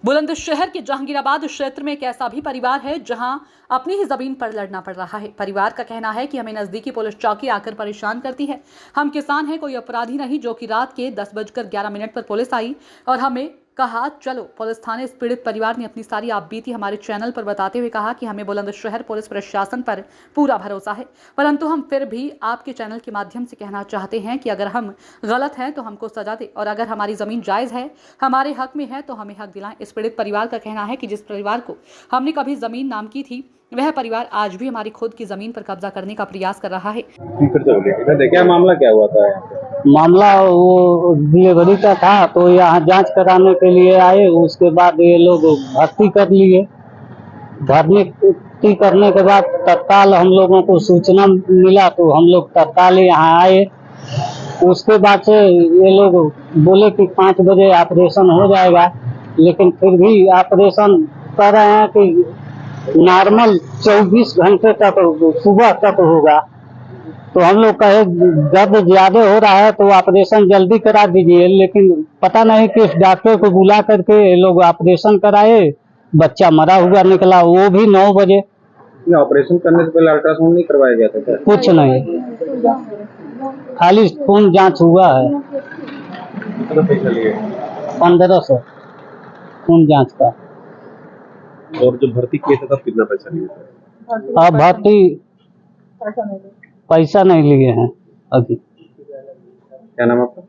बुलंदशहर के जहांगीराबाद क्षेत्र में एक ऐसा भी परिवार है जहां अपनी ही जमीन पर लड़ना पड़ रहा है। परिवार का कहना है कि हमें नजदीकी पुलिस चौकी आकर परेशान करती है। हम किसान हैं, कोई अपराधी नहीं, जो कि रात के 10:11 पर पुलिस आई और हमें कहा चलो पुलिस थाने। इस पीड़ित परिवार ने अपनी सारी आपबीती हमारे चैनल पर बताते हुए कहा कि हमें बुलंदशहर पुलिस प्रशासन पर पूरा भरोसा है, परंतु हम फिर भी आपके चैनल के माध्यम से कहना चाहते हैं कि अगर हम गलत हैं तो हमको सजा दे, और अगर हमारी जमीन जायज़ है, हमारे हक में है, तो हमें हक दिलाएं। इस पीड़ित परिवार का कहना है कि जिस परिवार को हमने कभी जमीन नाम की थी, वह परिवार आज भी हमारी खुद की जमीन पर कब्जा करने का प्रयास कर रहा है। क्या मामला क्या हुआ था? मामला वो डिलीवरी का था, तो यहाँ जांच कराने के लिए आए। उसके बाद ये लोग भर्ती कर लिए। भर्ती करने के बाद तत्काल हम लोगों को सूचना मिला, तो हम लोग तत्काल यहाँ आए। उसके बाद से ये लोग बोले कि 5 बजे ऑपरेशन हो जाएगा, लेकिन फिर भी ऑपरेशन कर रहे हैं कि नॉर्मल 24 घंटे तक सुबह तक होगा। तो हम लोग कहे दर्द ज्यादा हो रहा है तो ऑपरेशन जल्दी करा दीजिए, लेकिन पता नहीं किस डॉक्टर को बुला करके ये लोग ऑपरेशन कराए। बच्चा मरा हुआ निकला, वो भी 9 बजे। ऑपरेशन करने से पहले अल्ट्रासाउंड नहीं करवाया गया था क्या? कुछ नहीं, खाली खून जांच हुआ है। कितना पैसा लिए? 1500 खून जांच का। और जो भर्ती किए थे तब कितना पैसा लिए थे? अब भर्ती पैसा नहीं लिए हैं अभी। क्या नाम आपका?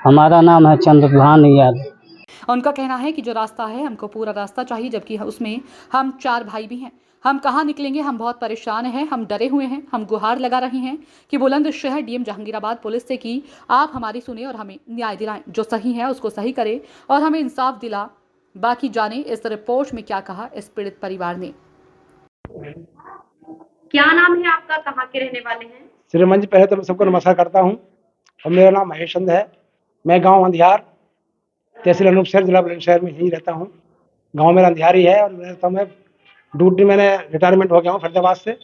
हमारा नाम है चंद्रभान यादव। उनका कहना है कि जो रास्ता है हमको पूरा रास्ता चाहिए, जबकि उसमें हम 4 भाई भी हैं। हम कहाँ निकलेंगे, हम बहुत परेशान हैं, हम डरे हुए हैं। हम गुहार लगा रहे हैं कि बुलंदशहर डीएम जहांगीराबाद पुलिस से कि आप हमारी सुने और हमें न्याय दिलाएं, जो सही है उसको सही करे और हमें इंसाफ दिला। बाकी जाने इस रिपोर्ट में क्या कहा इस पीड़ित परिवार ने। क्या नाम है आपका, कहाँ के रहने वाले हैं? श्रीमंज, पहले तो मैं सबको नमस्कार करता हूं और मेरा नाम महेश चंद है। मैं गांव अंधियार, तहसील अनूपशहर, जिला बुलंदशहर में ही रहता हूं। गांव मेरा अंधियार ही है और रहता मैं ड्यूटी, मैंने रिटायरमेंट हो गया हूं फरीदाबाद से,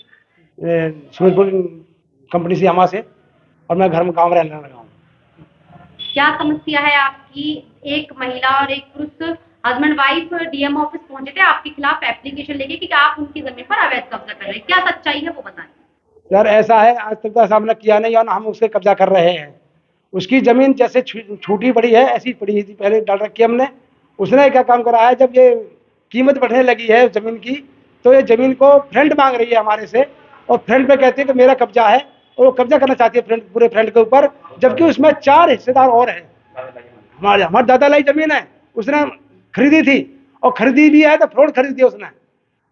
सुमिरपुर कंपनी से, यमा से, और मैं घर में गाँव में रहने लगा हूँ। क्या समस्या है आपकी? एक महिला और एक पुरुष हस्बैंड वाइफ डीएम ऑफिस पहुंचे थे आपके खिलाफ एप्लीकेशन लेके कि आप उनकी जमीन पर अवैध कब्जा कर रहे हैं। क्या सच्चाई है वो बताएं। सर ऐसा है, आज तक तो ऐसा हमने किया नहीं और हम उससे कब्जा कर रहे हैं। उसकी जमीन जैसे छूटी पड़ी है ऐसी पड़ी थी, पहले डाल रखी हमने। उसने क्या काम करा है, जब ये कीमत बढ़ने लगी है जमीन की, तो ये जमीन को फ्रंट मांग रही है हमारे से, और फ्रंट पे कहती है कि मेरा कब्जा है, और वो कब्जा करना चाहती है फ्रंट, पूरे फ्रंट के ऊपर, जबकि उसमें 4 हिस्सेदार और हैं। हमारे दादा लाई जमीन है, उसने खरीदी थी, और खरीदी भी है तो फ्रॉड खरीदी उसने।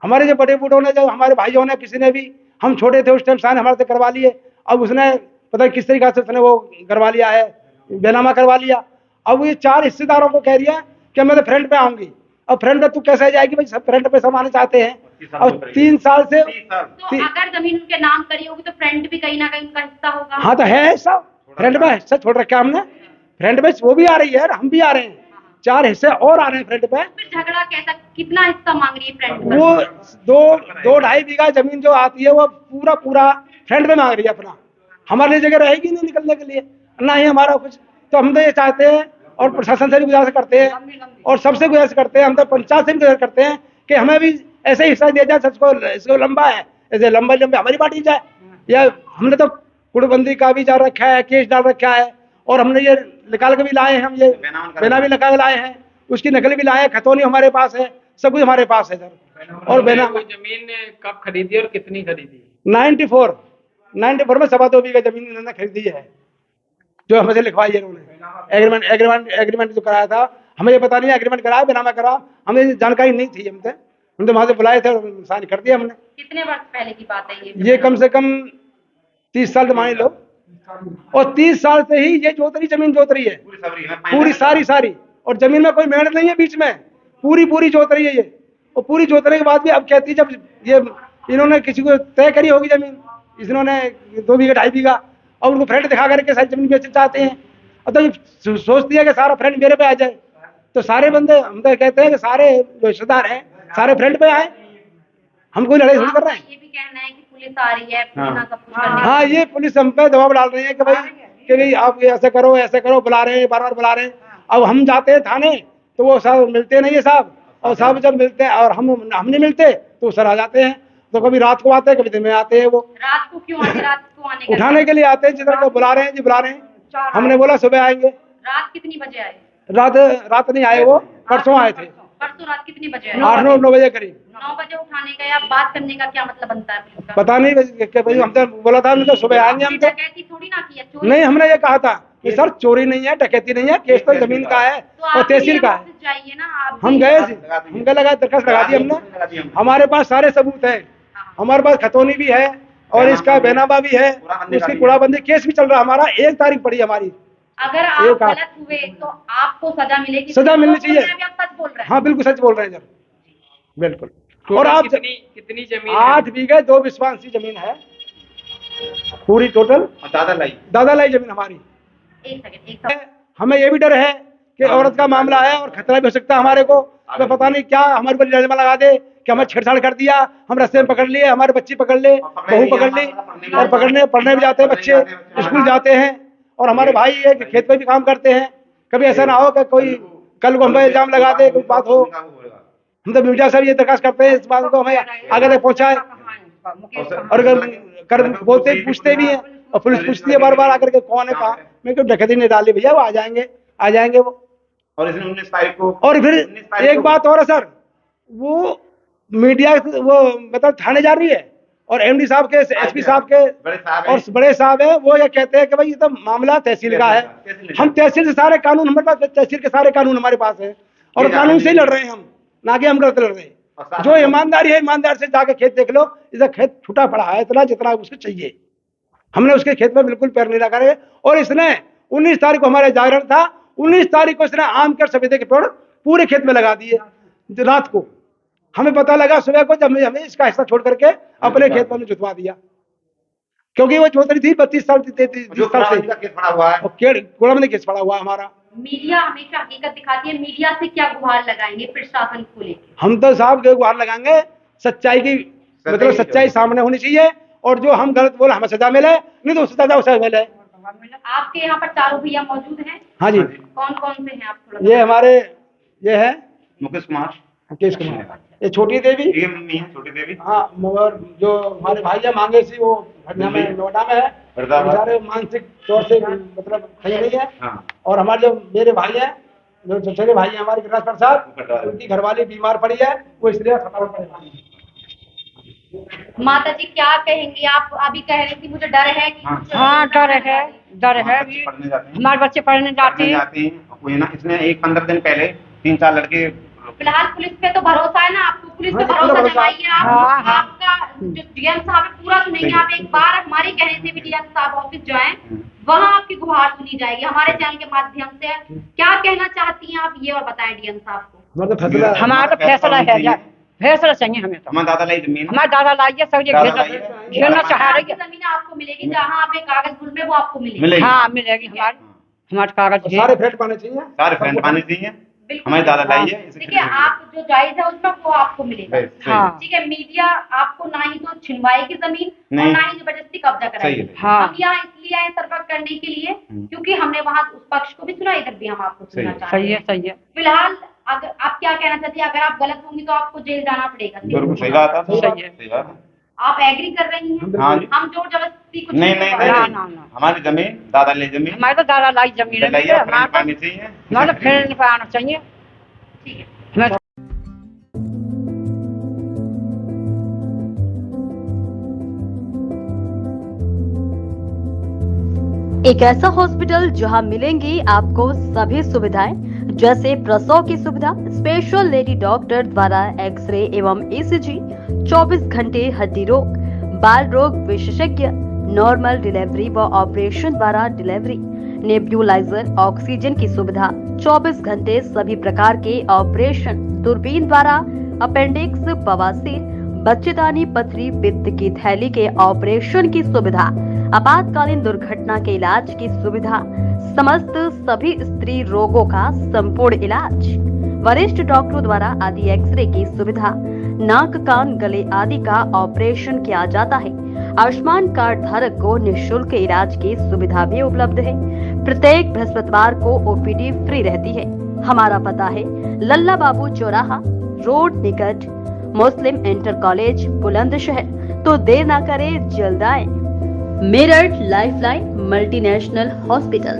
हमारे जो बड़े बूढ़ों ने, जो हमारे भाइयों ने, किसी ने भी, हम छोटे थे उस टाइम, साइन हमारे से करवा लिए। अब उसने पता नहीं किस तरीके से उसने वो करवा लिया है, बेनामा करवा लिया। अब ये 4 हिस्सेदारों को कह रही है कि मैं तो फ्रंट पे आऊंगी। अब फ्रंट पे तू कैसे जाएगी भाई, सब फ्रंट पे समाने चाहते हैं। और 3 साल से तो अगर जमीन उनके नाम करी होगी तो फ्रंट भी कहीं ना कहीं उनका हिस्सा होगा। हाँ तो है हिस्सा, फ्रंट में हिस्सा छोड़ रखा हमने। फ्रंट में वो भी आ रही है, हम भी आ रहे हैं, 4 हिस्से और आ रहे हैं फ्रंट पे। फिर झगड़ा कैसा, कितना हिस्सा मांग रही है फ्रंट पर? वो 2-2.5 बीघा जमीन जो आती है वो पूरा फ्रंट में मांग रही है अपना। हमारे लिए जगह रहेगी नहीं निकलने के लिए, ना ही हमारा कुछ। तो हम तो ये चाहते हैं, और प्रशासन से भी गुजारिश करते हैं, और सबसे गुजारिश करते हैं, हम तो पंचायत से भी गुजारिश करते हैं कि हमें भी ऐसे ही हिस्सा दिया जाए। सबको इसको लंबा है, ऐसे लंबे हमारी बांटी जाए। या हमने तो कुड़बंदी का भी डाल रखा है, केस डाल रखा है, और हमने ये निकाल के भी लाए हैं, हम ये बेना भी निकाल के लाए हैं, उसकी नकल भी लाए हैं, खतौनी हमारे पास है, सब कुछ हमारे पास है सर। और बेना जमीन कब खरीदी और कितनी खरीदी? 94 में 2.25 बीघा जमीन इन्होंने खरीदी है, जो हमसे लिखवाई है उन्होंने। एग्रीमेंट जो कराया था, हमें ये पता नहीं एग्रीमेंट कराया बेनामा करा, हमें जानकारी नहीं थी। हम तो वहां से बुलाए थे और साइन कर दिया हमने। कितने वर्ष पहले की बात है ये कम से कम 30 साल मान लो, और 30 साल से ही ये जमीन जोत रही है, पूरी सारी। और जमीन में कोई मेहनत नहीं है बीच में, पूरी जोत रही है ये। और पूरी जोतने के बाद भी अब कहती है, जब ये इन्होंने किसी को तय करी होगी जमीन, इन्होंने 2 बीघा 2.5 बीघा, और उनको फ्रंट दिखा करके सारी जमीन बेचना चाहते हैं। और तो ये सोचती है कि सारा फ्रंट मेरे पे आ जाए। तो सारे बंदे, हम तो कहते हैं कि सारे जो रिश्तेदार हैं सारे फ्रंट पे आए, हम कोई लड़ाई थोड़ी कर रहे हैं। ये भी कहना है कि पुलिस आ रही है, सब कुछ करने। हाँ, ये पुलिस हम पे दबाव डाल रही है कि भाई आप ऐसे करो, बुला रहे हैं, बार-बार बुला रहे हैं। अब हम जाते हैं थाने, तो वो साहब मिलते नहीं है साहब, और साहब जब मिलते हैं और हम नहीं मिलते तो सर आ जाते हैं। तो कभी रात को आते हैं, कभी दिन में आते हैं। वो रात को क्यों आते? रात को आने का उठाने के लिए आते हैं, जिधर को बुला रहे हैं जी, बुला रहे हैं। हमने बोला सुबह आएंगे। रात कितनी बजे आए? रात नहीं आए, वो परसों आए थे, परसों रात कितनी बजे आए? 8-9 बजे करीब। 9 बजे उठाने का या बात करने का क्या मतलब बनता है पुलिस का? पता नहीं भाई, हम तो बोला था तो सुबह आएंगे हम तो। डकैती थोड़ी ना की है, चोरी। नहीं, हमने ये कहा था कि सर चोरी नहीं है, डकैती नहीं है, केस तो जमीन का है तो और आप तहसील का है। ऑफिस जाइए ना आप। हम गए थे, हमने लगा दरखास्त लगा दी हमने। हमारे पास सारे सबूत हैं, हमारे पास खतौनी भी है और इसका बैनामा भी है, उसकी कूड़ाबंदी केस भी चल रहा है हमारा। 1 तारीख पड़ी हमारी। अगर आप एक आठ। गलत हुए तो आपको सजा मिलेगी। सजा मिलनी लोग बोल रहे चाहिए। हैं, अभी आप सच बोल रहे हैं। हाँ बिल्कुल सच बोल रहे हैं सर, बिल्कुल। और आप कितनी जमीन 8 बीघे 2 विश्वासी जमीन है पूरी टोटल। दादा लाई जमीन हमारी। एक सेकंड। हमें ये भी डर है कि औरत का मामला है और खतरा भी हो सकता है हमारे को। तो पता नहीं क्या हमारे ऊपर इल्जाम लगा दे कि हमें छेड़छाड़ कर दिया, हम रास्ते में पकड़ लिए, हमारे बच्ची पकड़ ले, बहू पकड़ ली, और पढ़ने भी जाते हैं बच्चे, स्कूल जाते हैं, और हमारे भाई है कि खेत में भी काम करते हैं। कभी ऐसा ना हो कि कोई कल को हमें इल्जाम लगा दे, कोई बात हो। हम तो मीडिया से भी ये दरखास्त करते हैं इस बात को हमें आगे तक पहुँचाए। और कर बोलते पूछते भी हैं, और पुलिस पूछती है बार बार आकर के कौन है कहाँ। मैं क्यों डकैती नहीं डाली भैया, वो आ जाएंगे वो। और इसने 19 तारीख को, और फिर एक बात और है सर, वो मीडिया वो मतलब थाने जा रही है और एमडी साहब के, एसपी साहब के और बड़े साहब है, वो ये कहते हैं कि भाई ये तो मामला तहसील का है। हम तहसील से सारे कानून, हमारे पास तहसील के सारे कानून हमारे पास है, और कानून से ही लड़ रहे हैं हम, ना कि हम गलत लड़ रहे हैं। जो ईमानदारी है, ईमानदार से जाके खेत देख लो, इधर खेत छूटा पड़ा है इतना जितना उसको चाहिए। हमने उसके खेत में बिल्कुल पैर नहीं रखा है। और इसने 19 तारीख को हमारा जागरण था, 19 तारीख को इसने आम के सफेदे के पेड़ पूरे खेत में लगा दिए। रात को हमें पता लगा, सुबह को जब हमें इसका हिस्सा छोड़ करके अपने खेत में जुतवा दिया, क्योंकि वो जोत रही थी 32 साल 30 साल से। केस पड़ा हुआ है, कूड़ाबंदी केस पड़ा हुआ हमारा। मीडिया हमेशा हकीकत दिखाती है, मीडिया से क्या गुहार लगाएंगे प्रशासन को लेकर? हम तो साहब के गुहार लगाएंगे सच्चाई की, मतलब सच्चाई सामने होनी चाहिए, और जो हम गलत बोले हमें सजा मिले, नहीं तो सजा उसे मिले। आपके यहाँ पर चारों भैया मौजूद हैं? हाँ जी। कौन कौन से हैं आप थोड़ा? ये हमारे ये है मुकेश कुमार, ये छोटी देवी, ये मम्मी है छोटी देवी। हाँ, मगर जो हमारे भाई है मांगे सी, वो घटना में नोएडा में है, बेचारे मानसिक तौर से मतलब सही नहीं है। हाँ। और हमारे जो मेरे भाई हैं, जो चचेरे भाई हैं हमारे गिरिराज प्रसाद, उनकी घरवाली बीमार पड़ी है, वो इसलिए अस्पताल में पड़े हैं। माता जी क्या कहेंगी आप? अभी कह रही थी मुझे डर है कि हाँ डर है अभी। पढ़ने जाते हैं, हमारे बच्चे पढ़ने जाते हैं। वही ना, इसने 15 दिन पहले 3-4 लड़के। फिलहाल पुलिस पे तो भरोसा है ना आपको? पुलिस पे हाँ, भरोसा भरोसा। जमाइए आप। हाँ, हाँ। आपका जो डीएम साहब है पूरा सुनेंगे आप, एक बार हमारे कहने से भी डीएम साहब ऑफिस जाएं, वहाँ आपकी गुहार सुनी जाएगी हमारे चैनल के माध्यम से। क्या कहना चाहती हैं आप, ये और बताएं डीएम साहब को। हमारा तो फैसला है यार, फैसला चाहिए हमें तो। हमारे दादा लाई जमीन, हमारे दादा लाइए सब ये घेरना चाह रही है। जमीन आपको मिलेगी, जहाँ आप एक कागज भूल में वो आपको मिलेगी। हाँ मिलेगी, हमारे कागज सारे फ्लैट पाने चाहिए, सारे फ्रेंड पाने चाहिए। बिल्कुल। हमारे दादा लाई है, ठीक है, आप जो जायज है उसमें वो आपको मिलेगा। हाँ। ठीक है, मीडिया आपको ना ही तो छिनवाएगी जमीन और नहीं। ना ही जबरदस्ती कब्जा कराएगी। सही है। हाँ। हम यहाँ इसलिए आए सर्वक करने के लिए क्योंकि हमने वहाँ उस पक्ष को भी सुना, इधर भी हम आपको सुनना चाहते सही है हैं। सही है। फिलहाल अगर आप क्या कहना चाहती हैं? अगर आप गलत होंगी तो आपको जेल जाना पड़ेगा। बिल्कुल सही बात है, सही है। सही बात है। आप एग्री कर रही हैं? हाँ जी। हम जोर जबरदस्ती कुछ नहीं कर नहीं रहे हैं। नहीं, ना। हमारी जमीन दादा लाई जमीन, हमारे तो दादा लाई जमीन है, लाइए, हमारा फ्रेंड पानी चाहिए। तो फिर आना चाहिए। ठीक है। हमें एक ऐसा हॉस्पिटल जहां मिलेंगी आपको सभी सुविधाएं, जैसे प्रसव की सुविधा, स्पेशल लेडी डॉक्टर द्वारा एक्सरे एवं ईसीजी, 24 घंटे हड्डी रोग, बाल रोग विशेषज्ञ, नॉर्मल डिलीवरी व ऑपरेशन द्वारा डिलीवरी, नेब्यूलाइजर, ऑक्सीजन की सुविधा, 24 घंटे सभी प्रकार के ऑपरेशन, दूरबीन द्वारा अपेंडिक्स, बवासीर, बच्चेदानी, पथरी, पित्त की थैली के ऑपरेशन की सुविधा, आपातकालीन दुर्घटना के इलाज की सुविधा, समस्त सभी स्त्री रोगों का संपूर्ण इलाज, वरिष्ठ डॉक्टरों द्वारा आदि एक्सरे की सुविधा, नाक, कान, गले आदि का ऑपरेशन किया जाता है। आयुष्मान कार्ड धारक को निःशुल्क इलाज की सुविधा भी उपलब्ध है। प्रत्येक बृहस्पतिवार को ओपीडी फ्री रहती है। हमारा पता है लल्ला बाबू चौराहा, रोड निकट मुस्लिम इंटर कॉलेज, बुलंदशहर। तो देर ना करें, जल्द आए। Meerut lifeline multinational hospital.